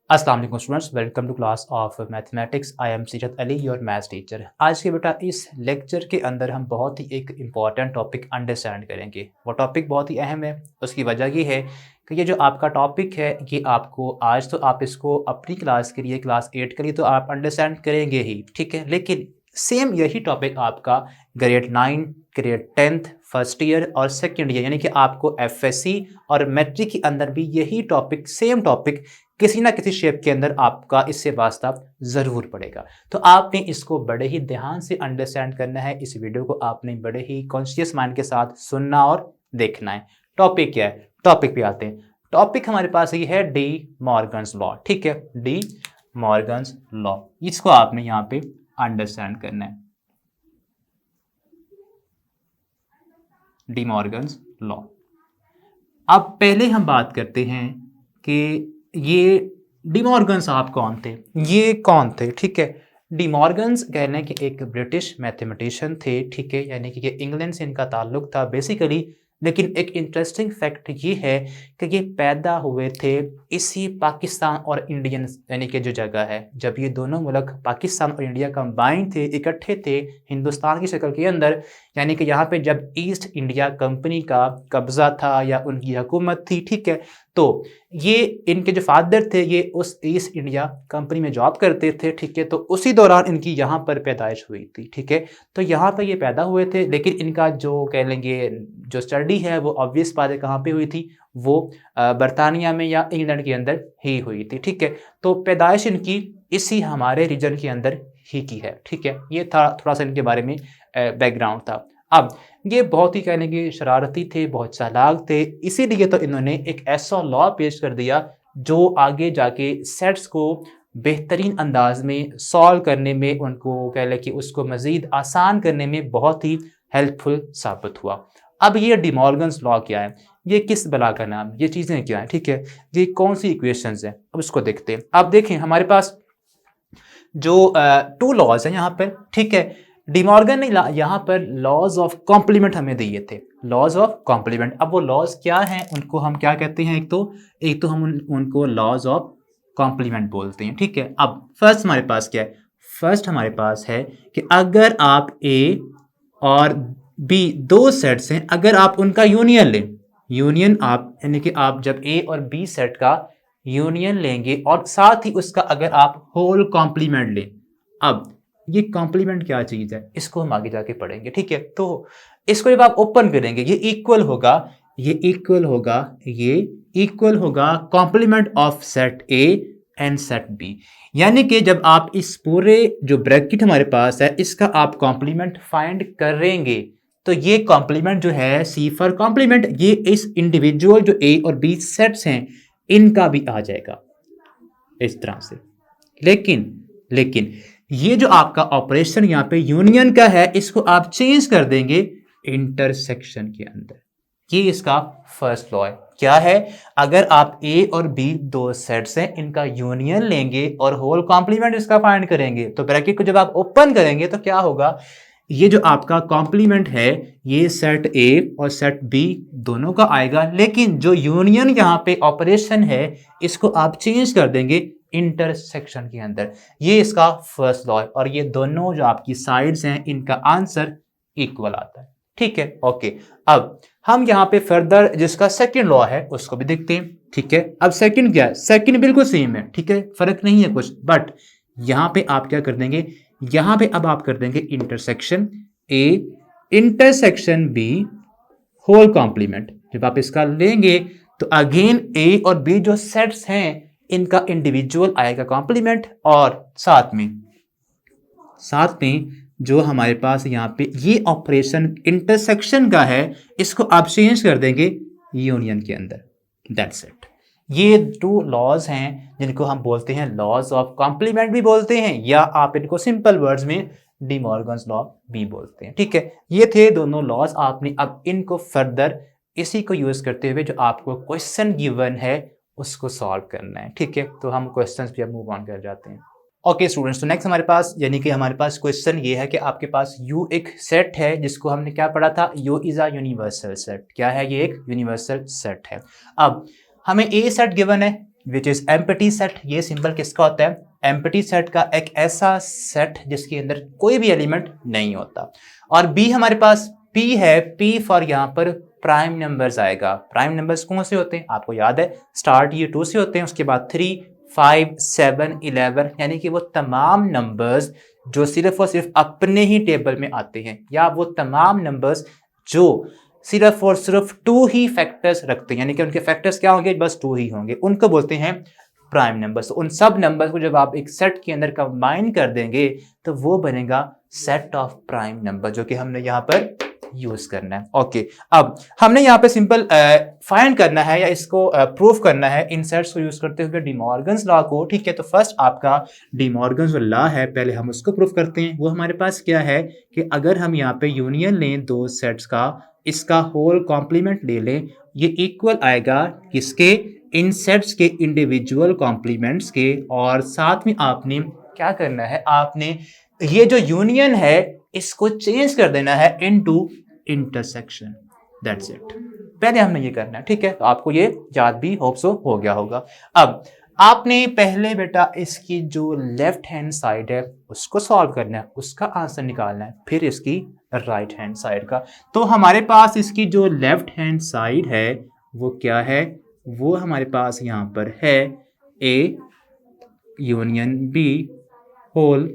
अस्सलाम वालेकुम students, welcome to class of mathematics. I am Seerat Ali, your maths teacher. आज के बेटा इस लेक्चर के अंदर हम बहुत ही एक इम्पॉर्टेंट टॉपिक अंडरस्टैंड करेंगे। वो टॉपिक बहुत ही अहम है। उसकी वजह ये है कि ये जो आपका टॉपिक है ये आपको आज तो आप इसको अपनी क्लास के लिए, क्लास 8 के लिए तो आप अंडरस्टैंड करेंगे ही, ठीक है, लेकिन सेम यही टॉपिक आपका grade 9, grade 10th first year और सेकेंड ईयर यानी कि आपको एफएससी और मैट्रिक के अंदर भी यही टॉपिक, सेम टॉपिक किसी ना किसी शेप के अंदर आपका इससे वास्ता ज़रूर पड़ेगा। तो आपने इसको बड़े ही ध्यान से अंडरस्टैंड करना है। इस वीडियो को आपने बड़े ही कॉन्शियस माइंड के साथ सुनना और देखना है। टॉपिक क्या है? टॉपिक पे आते हैं। टॉपिक हमारे पास ये है डी मॉर्गन्स लॉ, ठीक है, डी मॉर्गन्स लॉ। इसको आपने यहाँ पे अंडरस्टैंड करना है, डी मॉर्गन्स लॉ। अब पहले हम बात करते हैं कि ये डी मॉर्गन साहब कौन थे, ये कौन थे, ठीक है। डी मॉर्गन्स कहने के एक ब्रिटिश मैथमेटिशियन थे, ठीक है, यानी कि ये इंग्लैंड से इनका ताल्लुक था बेसिकली। लेकिन एक इंटरेस्टिंग फैक्ट ये है कि ये पैदा हुए थे इसी पाकिस्तान और इंडियन यानी कि जो जगह है, जब ये दोनों मुल्क पाकिस्तान और इंडिया कंबाइन थे, इकट्ठे थे हिंदुस्तान की शक्ल के अंदर, यानी कि यहाँ पे जब ईस्ट इंडिया कंपनी का कब्ज़ा था या उनकी हुकूमत थी, ठीक है, तो ये इनके जो फादर थे ये उस ईस्ट इंडिया कंपनी में जॉब करते थे, ठीक है, तो उसी दौरान इनकी यहाँ पर पैदाइश हुई थी, ठीक है। तो यहाँ पर ये पैदा हुए थे, लेकिन इनका जो कह लेंगे जो स्टडी है वो ऑब्वियस बात है कहाँ पे हुई थी, वो बरतानिया में या इंग्लैंड के अंदर ही हुई थी, ठीक है। तो पैदाइश इनकी इसी हमारे रीजन के अंदर ही की है, ठीक है। ये था थोड़ा सा इनके बारे में बैकग्राउंड था। अब ये बहुत ही कहने के शरारती थे, बहुत चालाक थे, इसीलिए तो इन्होंने एक ऐसा लॉ पेश कर दिया जो आगे जाके सेट्स को बेहतरीन अंदाज में सॉल्व करने में, उनको कह लें कि उसको मज़ीद आसान करने में बहुत ही हेल्पफुल साबित हुआ। अब ये डी मॉर्गन्स लॉ क्या है, ये किस बला का नाम, ये चीज़ें क्या हैं, ठीक है, ये कौन सी इक्वेशंस हैं, अब इसको देखते हैं। अब देखें हमारे पास जो टू लॉज हैं यहाँ पर, ठीक है। डी मॉर्गन ने यहाँ पर लॉज ऑफ कॉम्प्लीमेंट हमें दिए थे, लॉज ऑफ कॉम्प्लीमेंट। अब वो लॉज क्या हैं, उनको हम क्या कहते हैं, एक तो हम उनको लॉज ऑफ कॉम्प्लीमेंट बोलते हैं, ठीक है। अब फर्स्ट हमारे पास क्या है, फर्स्ट हमारे पास है कि अगर आप ए और बी दो सेट्स हैं, अगर आप उनका यूनियन लें, यूनियन आप यानी कि आप जब ए और बी सेट का यूनियन लेंगे और साथ ही उसका अगर आप होल कॉम्प्लीमेंट लें। अब ये कॉम्प्लीमेंट क्या चीज़ है, इसको हम आगे जाके पढ़ेंगे, ठीक है। तो इसको जब आप ओपन करेंगे ये इक्वल होगा, ये इक्वल होगा, ये इक्वल होगा complement of set A and set B. यानी कि जब आप इस पूरे जो ब्रैकेट हमारे पास है इसका आप कॉम्प्लीमेंट फाइंड करेंगे तो ये कॉम्प्लीमेंट जो है, सी फॉर कॉम्प्लीमेंट, ये इस इंडिविजुअल जो ए और बी सेट्स हैं इनका भी आ जाएगा इस तरह से। लेकिन ये जो आपका ऑपरेशन यहाँ पे यूनियन का है इसको आप चेंज कर देंगे इंटरसेक्शन के अंदर। ये इसका फर्स्ट लॉ है। क्या है, अगर आप ए और बी दो सेट्स हैं इनका यूनियन लेंगे और होल कॉम्प्लीमेंट इसका फाइंड करेंगे तो ब्रैकेट को जब आप ओपन करेंगे तो क्या होगा, ये जो आपका कॉम्प्लीमेंट है ये सेट ए और सेट बी दोनों का आएगा, लेकिन जो यूनियन यहाँ पे ऑपरेशन है इसको आप चेंज कर देंगे इंटरसेक्शन के अंदर। ये इसका फर्स्ट लॉ है और ये दोनों जो आपकी साइड्स हैं इनका आंसर इक्वल आता है, ठीक है, ओके। अब हम यहाँ पे फर्दर जिसका सेकंड लॉ है उसको भी देखते हैं, ठीक है। अब सेकंड क्या है, सेकंड बिल्कुल सेम है, ठीक है, फर्क नहीं है कुछ, बट यहाँ पे आप क्या कर देंगे, यहाँ पे अब आप कर देंगे intersection A intersection B whole complement. जब आप इसका लेंगे तो अगेन ए और बी जो सेट्स हैं इनका इंडिविजुअल आएगा कॉम्प्लीमेंट और साथ में जो हमारे पास यहाँ पे ये ऑपरेशन इंटरसेक्शन का है इसको आप चेंज कर देंगे यूनियन के अंदर, दैट्स इट। ये टू लॉज हैं जिनको हम बोलते हैं लॉज ऑफ कॉम्प्लीमेंट भी बोलते हैं या आप इनको सिंपल वर्ड्स में डी मॉर्गन्स लॉ भी बोलते हैं, ठीक है। ये थे दोनों लॉज। आपने अब इनको फर्दर इसी को यूज करते हुए जो आपको क्वेश्चन गिवन है उसको सॉल्व करना है, ठीक है। तो हम क्वेश्चंस भी अब मूव ऑन कर जाते हैं। ओके स्टूडेंट्स, तो नेक्स्ट हमारे पास यानी कि हमारे पास क्वेश्चन ये है कि आपके पास U एक सेट है जिसको हमने क्या पढ़ा था, U is a universal set. क्या है ये? एक यूनिवर्सल सेट है। अब हमें A सेट गिवन है विच इज एम्प्टी सेट। ये सिंबल किसका होता है? एम्प्टी सेट का, एक ऐसा सेट जिसके अंदर कोई भी एलिमेंट नहीं होता। और B हमारे पास P है, P फॉर यहाँ पर प्राइम नंबर्स आएगा। प्राइम नंबर्स कौन से होते हैं? आपको याद है, स्टार्ट ये 2 से होते हैं, उसके बाद 3, 5, 7, 11, यानी कि वो तमाम नंबर्स जो सिर्फ और सिर्फ अपने ही टेबल में आते हैं, या वो तमाम नंबर्स जो सिर्फ और सिर्फ 2 ही फैक्टर्स रखते हैं, यानी कि उनके फैक्टर्स क्या होंगे? बस 2 ही होंगे, उनको बोलते हैं प्राइम नंबर्स। उन सब नंबर्स को जब आप एक सेट के अंदर कंबाइन कर देंगे तो वो बनेगा सेट ऑफ प्राइम नंबर, जो कि हमने यहाँ पर यूज करना है। ओके, अब हमने यहाँ पे सिंपल फाइंड करना है या इसको प्रूफ करना है इन सेट्स को यूज करते हुए डिमॉर्गन्स लॉ को। ठीक है, तो फर्स्ट आपका डिमॉर्गन्स लॉ है, पहले हम उसको प्रूफ करते हैं। वो हमारे पास क्या है कि अगर हम यहाँ पे यूनियन लें दो सेट्स का, इसका होल कॉम्प्लीमेंट ले लें, ये इक्वल आएगा किसके? इन सेट्स के इंडिविजुअल कॉम्प्लीमेंट्स के। और साथ में आपने क्या करना है? आपने ये जो यूनियन है इसको चेंज कर देना है इनटू इंटरसेक्शन। दैट्स इट, पहले हमने ये करना है। ठीक है, तो आपको ये याद भी होप सो हो गया होगा। अब आपने पहले बेटा इसकी जो लेफ्ट हैंड साइड है उसको सॉल्व करना है, उसका आंसर निकालना है, फिर इसकी राइट हैंड साइड का। तो हमारे पास इसकी जो लेफ्ट हैंड साइड है वो क्या है? वो हमारे पास यहाँ पर है A union B whole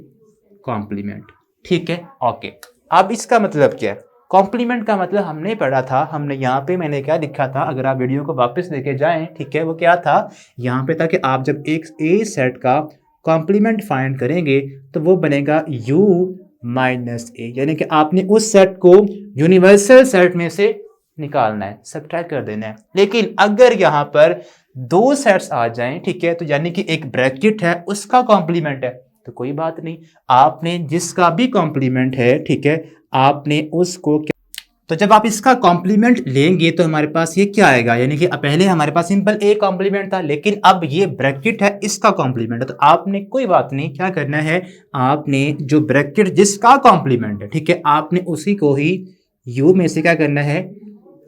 complement. ठीक है, ओके। अब इसका मतलब क्या है? कॉम्प्लीमेंट का मतलब हमने पढ़ा था, हमने यहाँ पे मैंने क्या लिखा था, अगर आप वीडियो को वापस लेके जाएं, ठीक है, वो क्या था? यहाँ पे था कि आप जब एक A सेट का कॉम्प्लीमेंट फाइंड करेंगे तो वो बनेगा U माइनस A, यानी कि आपने उस सेट को यूनिवर्सल सेट में से निकालना है, सब्ट्रैक्ट कर देना है। लेकिन अगर यहाँ पर 2 सेट्स आ जाएं, ठीक है, तो यानी कि एक ब्रैकेट है उसका कॉम्प्लीमेंट है, तो कोई बात नहीं, आपने जिसका भी कॉम्प्लीमेंट है, ठीक है, आपने उसको तो जब आप इसका कॉम्प्लीमेंट लेंगे तो हमारे पास ये क्या आएगा? यानी कि पहले हमारे पास सिंपल A कॉम्प्लीमेंट था, लेकिन अब ये ब्रैकेट है, इसका कॉम्प्लीमेंट है, तो आपने कोई बात नहीं, क्या करना है? आपने जो ब्रैकेट जिसका कॉम्प्लीमेंट है, ठीक है, आपने उसी को ही U में से क्या करना है?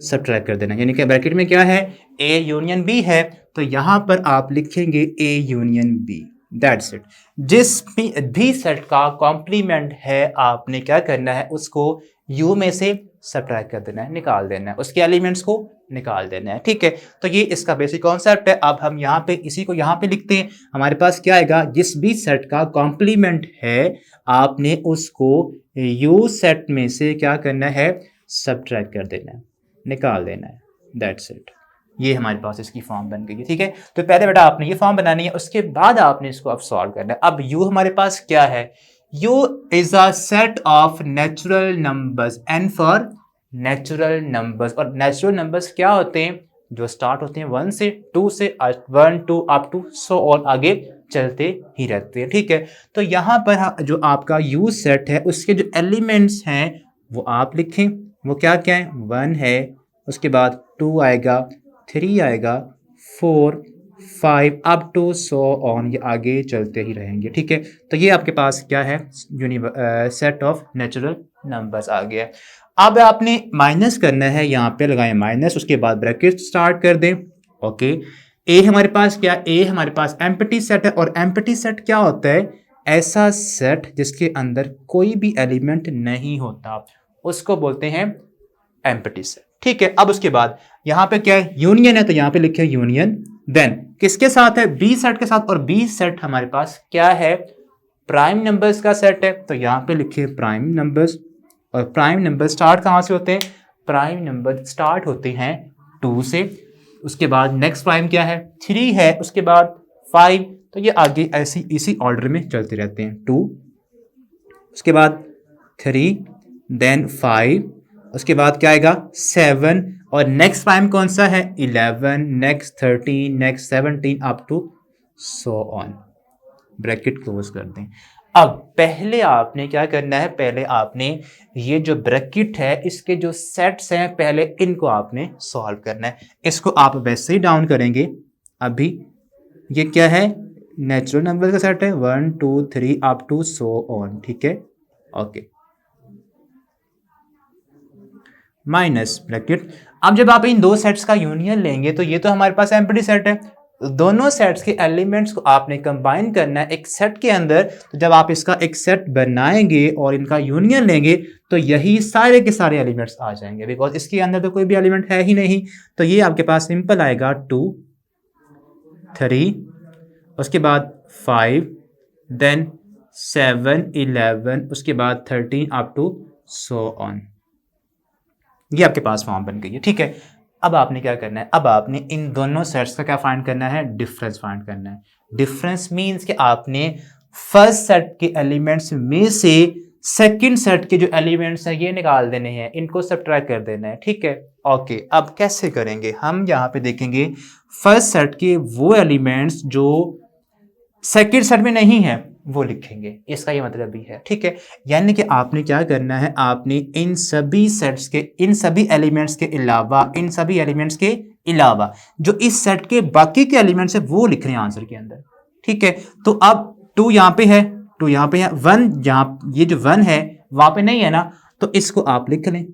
सब्ट्रैक्ट कर देना। यानी कि ब्रैकेट में क्या है? A यूनियन B है, तो यहां पर आप लिखेंगे A union B। That's it. जिस भी सेट का कॉम्प्लीमेंट है आपने क्या करना है? उसको U में से सब्ट्रैक्ट कर देना है, निकाल देना है, उसके एलिमेंट्स को निकाल देना है। ठीक है, तो ये इसका बेसिक कॉन्सेप्ट है। अब हम यहाँ पे इसी को यहाँ पे लिखते हैं। हमारे पास क्या आएगा? जिस भी सेट का कॉम्प्लीमेंट है आपने उसको U सेट में से क्या करना है? सब्ट्रैक्ट कर देना है, निकाल देना है। दैट्स इट, ये हमारे पास इसकी फॉर्म बन गई है। ठीक है, तो पहले बेटा आपने ये फॉर्म बनानी है, उसके बाद आपने इसको अब सॉल्व करना है। अब U हमारे पास क्या है? U is a set of natural numbers, N for natural numbers. और नेचुरल नंबर्स क्या होते हैं? जो स्टार्ट होते हैं 1 से, 2 से, 1 2 अप टू सो और आगे चलते ही रहते हैं। ठीक है, तो यहाँ पर जो आपका U सेट है उसके जो एलिमेंट्स हैं वो आप लिखें। वो क्या क्या है? 1 है, उसके बाद 2 आएगा, 3 आएगा, 4, 5 अप टू सो ऑन, ये आगे चलते ही रहेंगे। ठीक है, तो ये आपके पास क्या है? सेट ऑफ नेचुरल नंबर्स आ गया। अब आपने माइनस करना है, यहाँ पे लगाएं माइनस, उसके बाद ब्रैकेट स्टार्ट कर दें। ओके, ए हमारे पास क्या? ए हमारे पास एम्प्टी सेट है, और एम्प्टी सेट क्या होता है? ऐसा सेट जिसके अंदर कोई भी एलिमेंट नहीं होता, उसको बोलते हैं एम्प्टी सेट। ठीक है, अब उसके बाद यहाँ पे क्या है? यूनियन है, तो यहाँ पे लिखे यूनियन। देन किसके साथ है? बी सेट के साथ, और बी सेट हमारे पास क्या है? प्राइम नंबर्स का सेट है, तो यहाँ पे लिखे प्राइम नंबर्स। और प्राइम नंबर स्टार्ट कहाँ से होते हैं? प्राइम नंबर स्टार्ट होते हैं 2 से, उसके बाद नेक्स्ट प्राइम क्या है? 3 है, उसके बाद 5, तो ये आगे ऐसी इसी ऑर्डर में चलते रहते हैं। 2, उसके बाद 3, देन 5, उसके बाद क्या आएगा? 7, और नेक्स्ट प्राइम कौन सा है? 11, next 13, next 17 up to so on. Bracket close कर दें। अब पहले आपने क्या करना है? पहले आपने ये जो ब्रैकेट है इसके जो सेट्स हैं पहले इनको आपने सॉल्व करना है। इसको आप वैसे ही डाउन करेंगे। अभी ये क्या है? नेचुरल नंबर का सेट है 1 2 3 अप टू सो ऑन, ठीक है। Okay, minus bracket. अब जब आप इन दो सेट्स का यूनियन लेंगे तो ये तो हमारे पास एम्प्टी सेट है, दोनों सेट्स के एलिमेंट्स को आपने कंबाइन करना है एक सेट के अंदर। तो जब आप इसका एक सेट बनाएंगे और इनका यूनियन लेंगे तो यही सारे के सारे एलिमेंट्स आ जाएंगे, बिकॉज इसके अंदर तो कोई भी एलिमेंट है ही नहीं। तो ये आपके पास सिंपल आएगा 2 3, उसके बाद 5, देन 7 11, उसके बाद 13 अप टू सो ऑन। ये आपके पास फॉर्म बन गई है, ठीक है। अब आपने क्या करना है, अब आपने इन दोनों सेट्स का क्या फाइंड करना है, डिफरेंस फाइंड करना है। डिफरेंस मींस कि आपने फर्स्ट सेट के एलिमेंट्स में से सेकंड सेट के जो एलिमेंट्स हैं ये निकाल देने हैं, इनको सब्ट्रैक्ट कर देना है, ठीक है। ओके, अब कैसे करेंगे, हम यहाँ पे देखेंगे फर्स्ट सेट के वो एलिमेंट्स जो सेकंड सेट में नहीं है वो लिखेंगे, इसका ये मतलब भी है, ठीक है। यानी कि आपने क्या करना है, आपने इन सभी सेट्स के, इन सभी एलिमेंट्स के अलावा, इन सभी एलिमेंट्स के अलावा जो इस सेट के बाकी के एलिमेंट्स है वो लिख रहे हैं आंसर के अंदर, ठीक है। तो अब 2 यहाँ पे है, 2 यहाँ पे है, 1 यहाँ, ये जो 1 है वहां पे नहीं है ना, तो इसको आप लिख लें।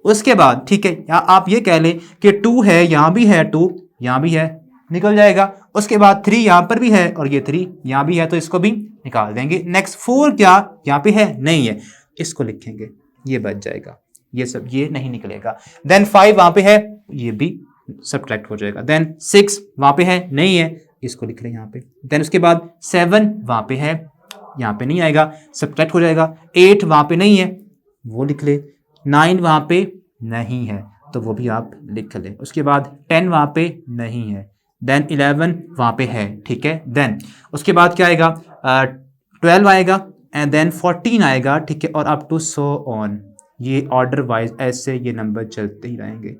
उसके बाद ठीक है, आप ये कह लें कि 2 है, यहां भी है 2, यहां भी है, निकल जाएगा। उसके बाद 3 यहां पर भी है और ये 3 यहां भी है, तो इसको भी निकाल देंगे। नेक्स्ट 4 क्या यहां पे है, नहीं है, इसको लिखेंगे, ये बच जाएगा, ये सब ये नहीं निकलेगा। देन 5 वहां पे है, ये भी सब्ट्रैक्ट हो जाएगा। देन 6 वहां पे है, नहीं है, इसको लिख रहे हैं यहाँ पे। देन उसके बाद 7 वहां पे है, यहाँ पे नहीं आएगा, सब्ट्रैक्ट हो जाएगा। 8 वहां पे नहीं है, वो लिख ले। 9 वहां पे नहीं है, तो वो भी आप लिख लें। उसके बाद 10 वहां पे नहीं है, देन 11 वहां पे है, ठीक है। देन उसके बाद क्या आएगा, 12 आएगा, एंड देन 14 आएगा, ठीक है, और अप टू सो ऑन। ये ऑर्डर वाइज ऐसे ये नंबर चलते ही रहेंगे,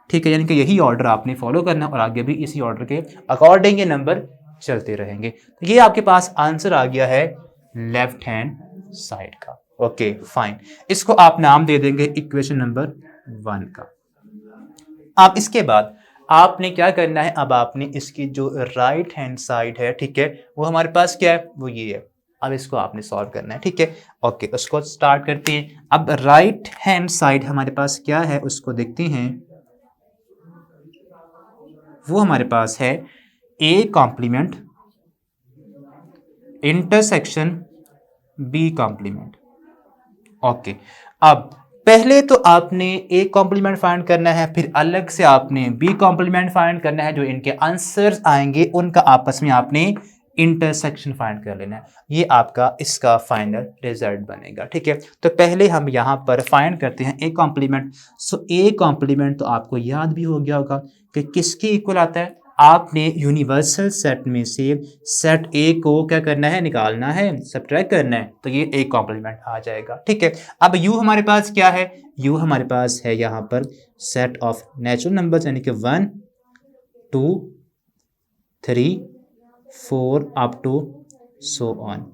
ठीक है। यानी कि यही ऑर्डर आपने फॉलो करना और आगे भी इसी ऑर्डर के अकॉर्डिंग ये नंबर चलते रहेंगे। तो ये आपके पास आंसर आ गया है लेफ्ट हैंड साइड का। ओके फाइन, इसको आप नाम दे देंगे इक्वेशन नंबर 1 का। अब इसके बाद आपने क्या करना है, अब आपने इसकी जो राइट हैंड साइड है, ठीक है, वो हमारे पास क्या है, वो ये है। अब इसको आपने सॉल्व करना है, ठीक है। ओके, उसको स्टार्ट करते हैं। अब राइट हैंड साइड हमारे पास क्या है उसको देखते हैं। वो हमारे पास है a complement intersection b complement. Okay, अब पहले तो आपने a कॉम्प्लीमेंट फाइंड करना है, फिर अलग से आपने b कॉम्प्लीमेंट फाइंड करना है। जो इनके आंसर्स आएंगे उनका आपस में आपने इंटरसेक्शन फाइंड कर लेना है। ये आपका इसका फाइनल रिजल्ट बनेगा, ठीक है। तो पहले हम यहाँ पर फाइंड करते हैं a complement. So a complement तो आपको याद भी हो गया होगा कि किसके इक्वल आता है। आपने यूनिवर्सल सेट में से सेट ए को क्या करना है, निकालना है, सब्ट्रैक्ट करना है, तो ये ए कॉम्प्लीमेंट आ जाएगा, ठीक है। अब यू हमारे पास क्या है, यू हमारे पास है यहाँ पर सेट ऑफ नेचुरल नंबर्स, यानी कि 1 2 3 4 अप टू सो ऑन।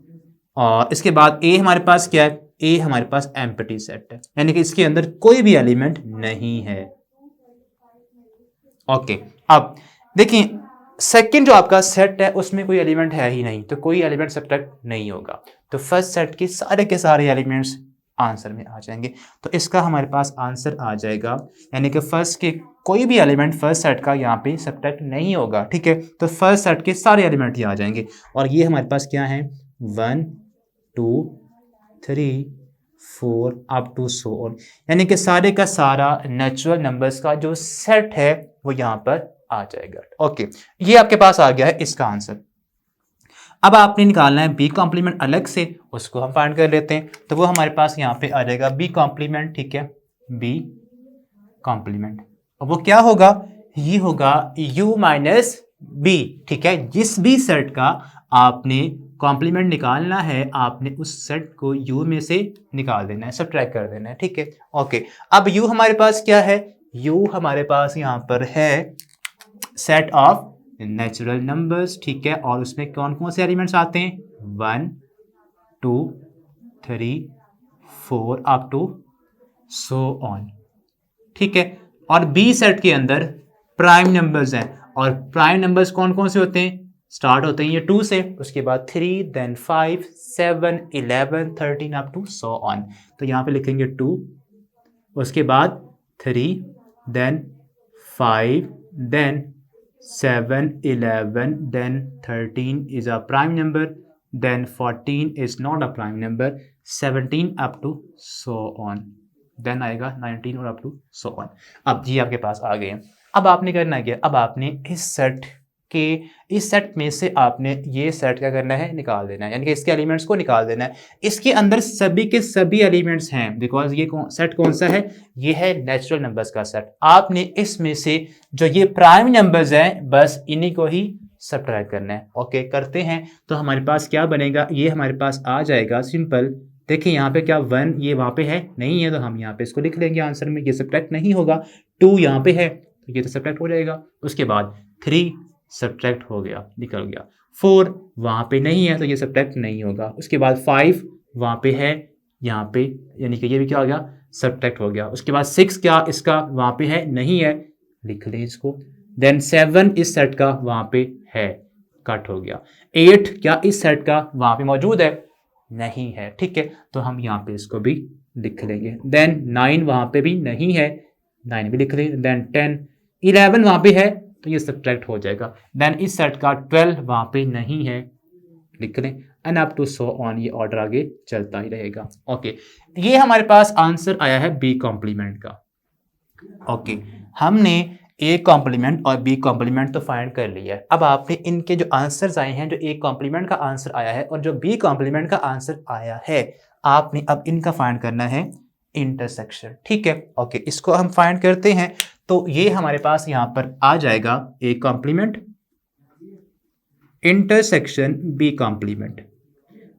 और इसके बाद ए हमारे पास क्या है, ए हमारे पास एम्प्टी सेट है, यानी कि इसके अंदर कोई भी एलिमेंट नहीं है। ओके, अब देखिए सेकंड जो आपका सेट है उसमें कोई एलिमेंट है ही नहीं, तो कोई एलिमेंट सब्ट्रैक्ट नहीं होगा। तो फर्स्ट सेट के सारे एलिमेंट्स आंसर में आ जाएंगे। तो इसका हमारे पास आंसर आ जाएगा, यानी कि फर्स्ट के कोई भी एलिमेंट फर्स्ट सेट का यहाँ पे सब्ट्रैक्ट नहीं होगा, ठीक है। तो फर्स्ट सेट के सारे एलिमेंट ही आ जाएंगे। और ये हमारे पास क्या है, 1 2 3 4 अप टू सो ऑन, यानी कि सारे का सारा नेचुरल नंबर्स का जो सेट है वो यहाँ पर आ जाएगा। ओके, ये आपके पास आ गया है इसका आंसर। अब आपने निकालना है बी कॉम्प्लीमेंट अलग से, उसको हम फाइंड कर लेते हैं। तो वो हमारे पास यहाँ पे आ जाएगा बी कॉम्प्लीमेंट, ठीक है, बी कॉम्प्लीमेंट। अब वो क्या होगा, ये होगा u माइनस बी, ठीक है। जिस भी सेट का आपने कॉम्प्लीमेंट निकालना है, आपने उस सेट को u में से निकाल देना है, सब्ट्रैक्ट कर देना है, ठीक है। ओके, अब u हमारे पास क्या है, u हमारे पास यहाँ पर है सेट ऑफ नेचुरल नंबर्स, ठीक है। और उसमें कौन कौन से एलिमेंट्स आते हैं, 1 2 3 4 अप टू सो ऑन, ठीक है। और बी सेट के अंदर प्राइम नंबर्स हैं, और प्राइम नंबर्स कौन कौन से होते हैं, स्टार्ट होते हैं ये 2 से, उसके बाद 3, then 5, 7, 11, 13 up to so on. तो यहाँ पे लिखेंगे 2, उसके बाद 3, then 5, then 7, 11, then 13 is a prime number, then 14 is not a prime number, 17 up to so on, then आएगा 19 और up to so on। अब ये आपके पास आ गए हैं। अब आपने करना क्या, अब आपने इस सेट में से आपने ये सेट क्या करना है, निकाल देना है, यानी कि इसके एलिमेंट्स को निकाल देना है। इसके अंदर सभी के सभी एलिमेंट्स हैं, बिकॉज ये सेट कौन सा है, ये है नेचुरल नंबर्स का सेट। आपने इसमें से जो ये प्राइम नंबर्स हैं बस इन्हीं को ही सब्ट्रैक्ट करना है। ओके, करते हैं तो हमारे पास क्या बनेगा, ये हमारे पास आ जाएगा सिंपल। देखिए यहाँ पे क्या 1 ये वहाँ पे है नहीं है, तो हम यहाँ पे इसको लिख लेंगे आंसर में, ये सब्ट्रैक्ट नहीं होगा। 2 यहाँ पे है तो ये तो सब्ट्रैक्ट हो जाएगा। उसके बाद 3 सब्ट्रैक्ट हो गया, निकल गया। 4 वहाँ पे नहीं है तो ये सब्ट्रैक्ट नहीं होगा। उसके बाद 5 वहाँ पे है, यहाँ पे, यानी कि ये भी क्या हो गया, सब्ट्रैक्ट हो गया। उसके बाद 6 क्या इसका वहाँ पे है नहीं है, लिख लें इसको। देन 7 इस सेट का वहाँ पे है, कट हो गया। 8 क्या इस सेट का वहाँ पे मौजूद है नहीं है, ठीक है, तो हम यहाँ पे इसको भी लिख लेंगे। देन 9 वहाँ पे भी नहीं है, 9 भी लिख लें। देन 10, 11 वहाँ पे है तो ये सब्ट्रैक्ट हो जाएगा। देन इस सेट का 12 वहाँ पे नहीं है, लिख लें। And up to so on, ये ऑर्डर आगे चलता ही रहेगा। ओके, ये हमारे पास आंसर आया है बी कॉम्प्लीमेंट का। ओके, हमने ए कॉम्प्लीमेंट और बी कॉम्प्लीमेंट तो फाइंड कर लिया है। अब आपने इनके जो आंसर्स आए हैं, जो ए कॉम्प्लीमेंट का आंसर आया है और जो बी कॉम्प्लीमेंट का आंसर आया है, आपने अब इनका फाइंड करना है इंटरसेक्शन, ठीक है। ओके, इसको हम फाइंड करते हैं। तो ये हमारे पास यहाँ पर आ जाएगा A complement intersection B complement,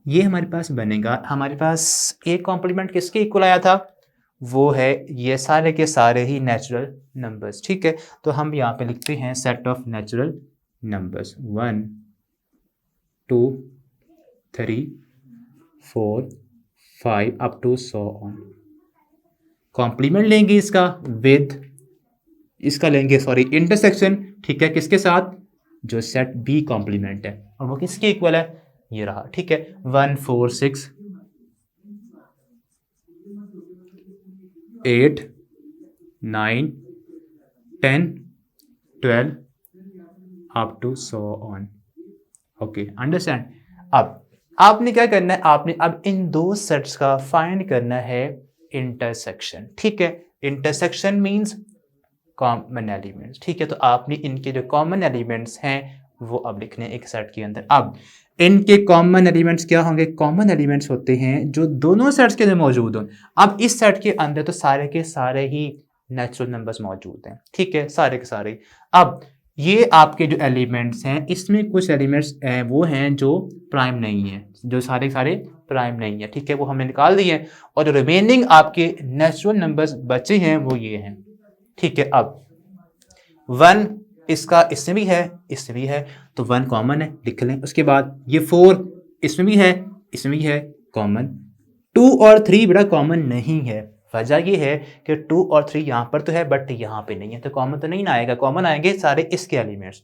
ये हमारे पास बनेगा। हमारे पास ए कॉम्प्लीमेंट किसके इक्वल आया था, वो है ये सारे के सारे ही नेचुरल नंबर्स, ठीक है। तो हम यहाँ पे लिखते हैं set of natural numbers 1, 2, 3, 4, 5 up to so on. Complement लेंगे इसका विद, इसका लेंगे सॉरी इंटरसेक्शन, ठीक है, किसके साथ, जो सेट बी कॉम्प्लीमेंट है, और वो किसके इक्वल है, ये रहा, ठीक है। 1, 4, 6, 8, 9, 10, 12 up to so on. Okay, understand. अब आपने क्या करना है, आपने अब इन दो सेट्स का फाइंड करना है इंटरसेक्शन, ठीक है। इंटरसेक्शन मींस कॉमन एलिमेंट्स, ठीक है। तो आपने इनके जो कॉमन एलिमेंट्स हैं वो अब लिखने हैं एक सेट के अंदर। अब इनके कॉमन एलिमेंट्स क्या होंगे, कॉमन एलिमेंट्स होते हैं जो दोनों सेट्स के अंदर मौजूद हों। अब इस सेट के अंदर तो सारे के सारे ही नेचुरल नंबर्स मौजूद हैं, ठीक है, सारे के सारे। अब ये आपके जो एलिमेंट्स हैं, इसमें कुछ एलिमेंट्स वो हैं जो प्राइम नहीं है, जो सारे के सारे प्राइम नहीं है, ठीक है, वो हमने निकाल दिए हैं। और जो रिमेनिंग आपके नेचुरल नंबर्स बचे हैं वो ये हैं, ठीक है। अब 1 इसका इसमें भी है, इसमें भी है, तो 1 कॉमन है, लिख लें। उसके बाद ये 4 इसमें भी है, इसमें भी है कॉमन। 2 और 3 बड़ा कॉमन नहीं है, वजह ये है कि 2 और 3 यहाँ पर तो है बट यहाँ पे नहीं है, तो कॉमन तो नहीं ना आएगा, कॉमन आएंगे सारे इसके एलिमेंट्स।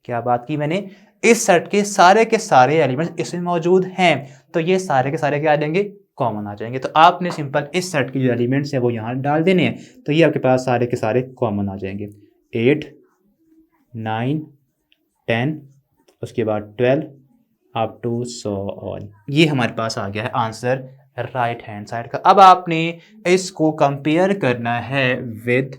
क्या बात की मैंने, इस सेट के सारे एलिमेंट्स इसमें मौजूद हैं, तो ये सारे के सारे क्या आ जाएंगे, कॉमन आ जाएंगे। तो आपने सिंपल इस सेट के जो एलिमेंट्स हैं वो यहाँ डाल देने हैं, तो ये आपके पास सारे के सारे कॉमन आ जाएंगे। 8, 9, 10, उसके बाद 12 अप टू सो ऑन। ये हमारे पास आ गया है आंसर राइट हैंड साइड का। अब आपने इसको कंपेयर करना है विद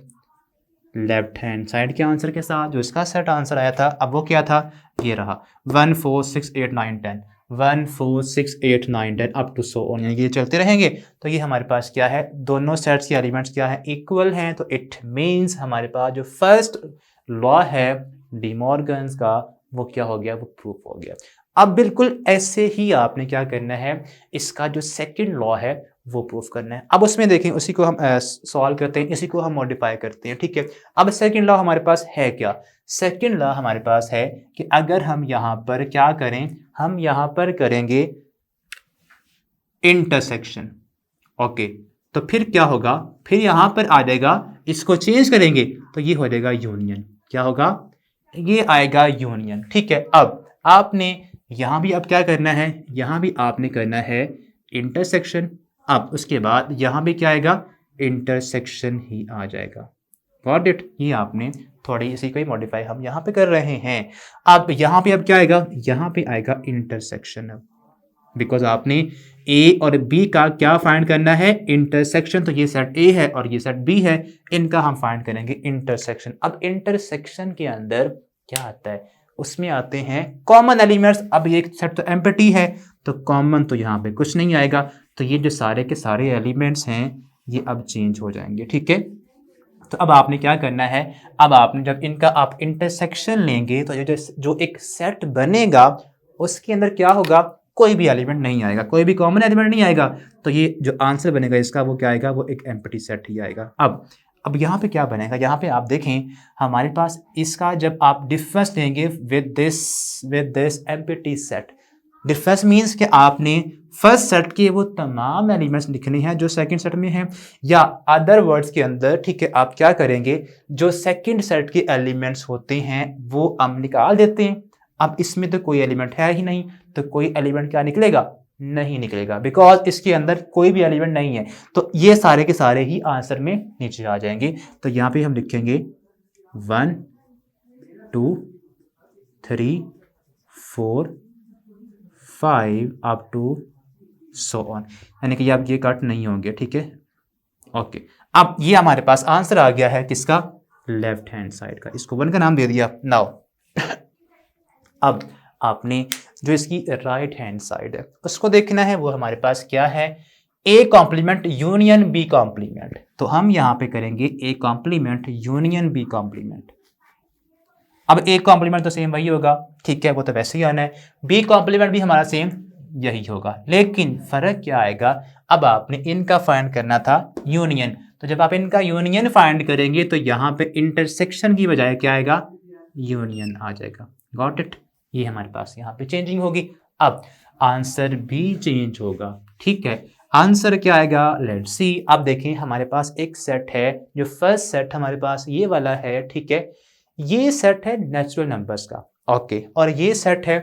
लेफ्ट हैंड साइड के आंसर के साथ, जो इसका सेट आंसर आया था। अब वो क्या था, ये रहा 1, 4, 6, 8, 9, 10, 1, 4, 6, 8, 9, 10 अप टू सो ऑन, यानी कि ये चलते रहेंगे। तो ये हमारे पास क्या है, दोनों सेट्स के एलिमेंट्स क्या है, इक्वल हैं। तो इट मीन्स हमारे पास जो फर्स्ट लॉ है डी मॉर्गन्स का वो क्या हो गया, वो प्रूफ हो गया। अब बिल्कुल ऐसे ही आपने क्या करना है, इसका जो सेकंड लॉ है वो प्रूफ करना है। अब उसमें देखें, उसी को हम सॉल्व करते हैं, इसी को हम मॉडिफाई करते हैं, ठीक है। अब सेकंड लॉ हमारे पास है क्या, सेकंड लॉ हमारे पास है कि अगर हम यहाँ पर क्या करें, हम यहाँ पर करेंगे इंटरसेक्शन, ओके, तो फिर क्या होगा, फिर यहाँ पर आ जाएगा, इसको चेंज करेंगे तो ये हो जाएगा यूनियन। क्या होगा, ये आएगा यूनियन, ठीक है। अब आपने यहाँ भी अब क्या करना है, यहाँ भी आपने करना है इंटरसेक्शन। अब उसके बाद यहाँ भी क्या आएगा, इंटरसेक्शन ही आ जाएगा। Got it. ये आपने थोड़ी इसी को ही मॉडिफाई हम यहाँ पे कर रहे हैं। अब यहाँ पे अब क्या आएगा, यहाँ पे आएगा इंटरसेक्शन। अब बिकॉज आपने ए और बी का क्या फाइंड करना है, इंटरसेक्शन। तो ये सेट ए है और ये सेट बी है, इनका हम फाइंड करेंगे इंटरसेक्शन। अब इंटरसेक्शन के अंदर क्या आता है, उसमें आते हैं कॉमन एलिमेंट्स। अब ये सेट तो एम्प्टी है, तो कॉमन तो यहाँ पे कुछ नहीं आएगा, तो ये जो सारे के सारे एलिमेंट्स हैं ये अब चेंज हो जाएंगे। ठीक है, तो अब आपने क्या करना है, अब आपने जब इनका आप इंटरसेक्शन लेंगे तो ये जो एक सेट बनेगा उसके अंदर क्या होगा, कोई भी एलिमेंट नहीं आएगा, कोई भी कॉमन एलिमेंट नहीं आएगा। तो ये जो आंसर बनेगा इसका वो क्या आएगा, वो एक एम्प्टी सेट ही आएगा। अब यहाँ पे क्या बनेगा, यहाँ पे आप देखें हमारे पास इसका जब आप डिफरेंस लेंगे with this empty set, difference means कि आपने फर्स्ट सेट के वो तमाम एलिमेंट्स लिखने हैं जो सेकंड सेट में हैं, या अदर वर्ड्स के अंदर, ठीक है, आप क्या करेंगे, जो सेकंड सेट के एलिमेंट्स होते हैं वो हम निकाल देते हैं। अब इसमें तो कोई एलिमेंट है ही नहीं, तो कोई एलिमेंट क्या निकलेगा, नहीं निकलेगा, बिकॉज इसके अंदर कोई भी एलिमेंट नहीं है। तो ये सारे के सारे ही आंसर में नीचे आ जाएंगे। तो यहाँ पे हम लिखेंगे 1 2 3 4 5 अप टू सो ऑन, यानी कि अब ये कट नहीं होंगे। ठीक है, ओके। अब ये हमारे पास आंसर आ गया है किसका, लेफ्ट हैंड साइड का। इसको 1 का नाम दे दिया। नाउ अब आपने जो इसकी राइट हैंड साइड है उसको देखना है, वो हमारे पास क्या है, A complement union B complement. तो हम यहां पे करेंगे A complement union B complement. अब ए कॉम्प्लीमेंट तो सेम वही होगा, ठीक है, वो तो वैसे ही आना है। बी कॉम्प्लीमेंट भी हमारा सेम यही होगा, लेकिन फर्क क्या आएगा, अब आपने इनका फाइंड करना था यूनियन। तो जब आप इनका यूनियन फाइंड करेंगे तो यहाँ पे इंटरसेक्शन की बजाय क्या आएगा, यूनियन आ जाएगा। Got it. ये हमारे पास यहाँ पे चेंजिंग होगी। अब आंसर भी चेंज होगा। ठीक है, आंसर क्या आएगा, लेट्स सी। अब देखें हमारे पास एक सेट है, जो फर्स्ट सेट हमारे पास ये वाला है, ठीक है, ये सेट है नेचुरल नंबर्स का, ओके, और ये सेट है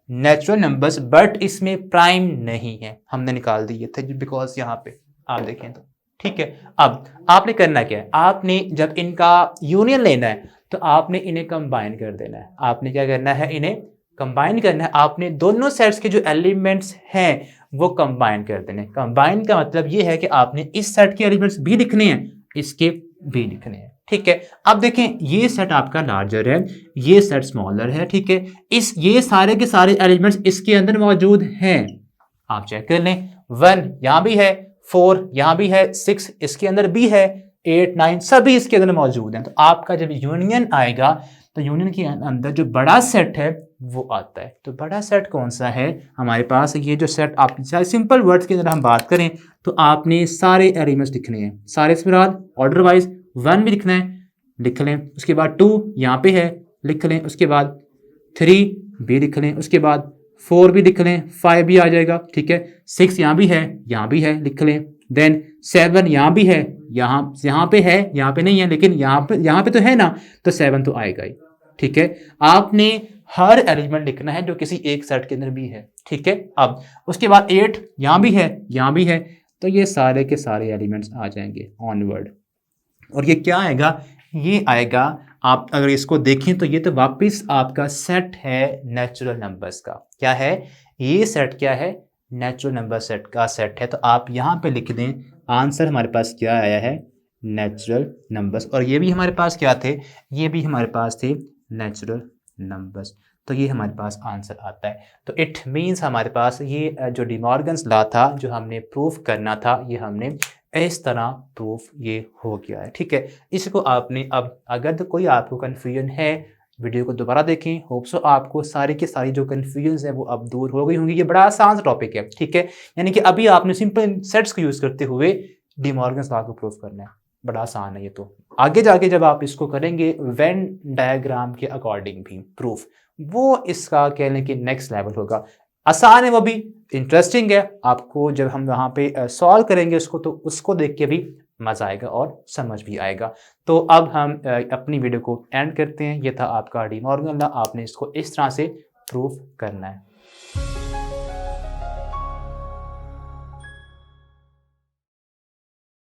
नेचुरल नंबर्स बट इसमें प्राइम नहीं है, हमने निकाल दिए थे बिकॉज यहाँ पे आप देखें तो। ठीक है, अब आपने करना क्या है, आपने जब इनका यूनियन लेना है तो आपने इन्हें कंबाइन कर देना है। आपने क्या करना है, इन्हें कंबाइन करना है। आपने दोनों सेट्स के जो एलिमेंट्स हैं वो कंबाइन कर देने। कंबाइन का मतलब ये है कि आपने इस सेट के एलिमेंट्स भी लिखने हैं, इसके भी लिखने हैं। ठीक है, अब देखें ये सेट आपका लार्जर है, ये सेट स्मॉलर है। ठीक है, ये सारे के सारे एलिमेंट्स इसके अंदर मौजूद हैं, आप चेक कर लें। 1 यहां भी है, 4 यहां भी है, 6 इसके अंदर भी है, 8 9 सभी इसके अंदर मौजूद हैं। तो आपका जब यूनियन आएगा तो यूनियन के अंदर जो बड़ा सेट है वो आता है। तो बड़ा सेट कौन सा है हमारे पास, ये जो सेट, आप सिंपल वर्ड्स के अंदर हम बात करें तो आपने सारे एलिमेंट्स लिखने हैं, सारे स्पिराल ऑर्डर वाइज। 1 भी लिखना है, लिख लें। उसके बाद 2 यहाँ पे है, लिख लें। उसके बाद 3 भी लिख लें। उसके बाद 4 भी लिख लें, 5 भी आ जाएगा। ठीक है, 6 यहाँ भी है, लिख लें। देन 7 यहाँ भी है, यहाँ पे है, यहाँ पे नहीं है, लेकिन यहाँ पे तो है ना, तो 7 तो आएगा ही। ठीक है, आपने हर एलिमेंट लिखना है जो किसी एक सेट के अंदर भी है। ठीक है, अब उसके बाद 8 यहाँ भी है, तो ये सारे के सारे एलिमेंट्स आ जाएंगे ऑनवर्ड। और ये क्या आएगा, ये आएगा, आप अगर इसको देखें तो ये तो वापस आपका सेट है नेचुरल नंबर्स का। क्या है ये सेट, क्या है, नेचुरल नंबर सेट का सेट है। तो आप यहाँ पे लिख दें, आंसर हमारे पास क्या आया है, नेचुरल नंबर्स। और ये भी हमारे पास क्या थे, ये भी हमारे पास थे नेचुरल नंबर्स। तो ये हमारे पास आंसर आता है। तो इट मीन्स हमारे पास ये जो डिमॉर्गन्स लॉ था, जो हमने प्रूफ करना था, ये हमने इस तरह प्रूफ ये हो गया है। ठीक है, इसको आपने, अब अगर तो कोई आपको कन्फ्यूजन है, वीडियो को दोबारा देखें। होप सो आपको सारी की सारी जो कन्फ्यूजन है वो अब दूर हो गई होंगी। ये बड़ा आसान टॉपिक है। ठीक है, यानी कि अभी आपने सिंपल सेट्स को यूज करते हुए डिमॉर्गन्स लॉ को प्रूफ करना है, बड़ा आसान है ये। तो आगे जाके जब आप इसको करेंगे वेन डायग्राम के अकॉर्डिंग भी प्रूफ, वो इसका कहने की नेक्स्ट लेवल होगा। आसान है वो भी, इंटरेस्टिंग है। आपको जब हम वहाँ पे सॉल्व करेंगे उसको, तो उसको देख के भी मज़ा आएगा और समझ भी आएगा। तो अब हम अपनी वीडियो को एंड करते हैं। ये था आपका डिमॉर्गन लॉ, आपने इसको इस तरह से प्रूफ करना है।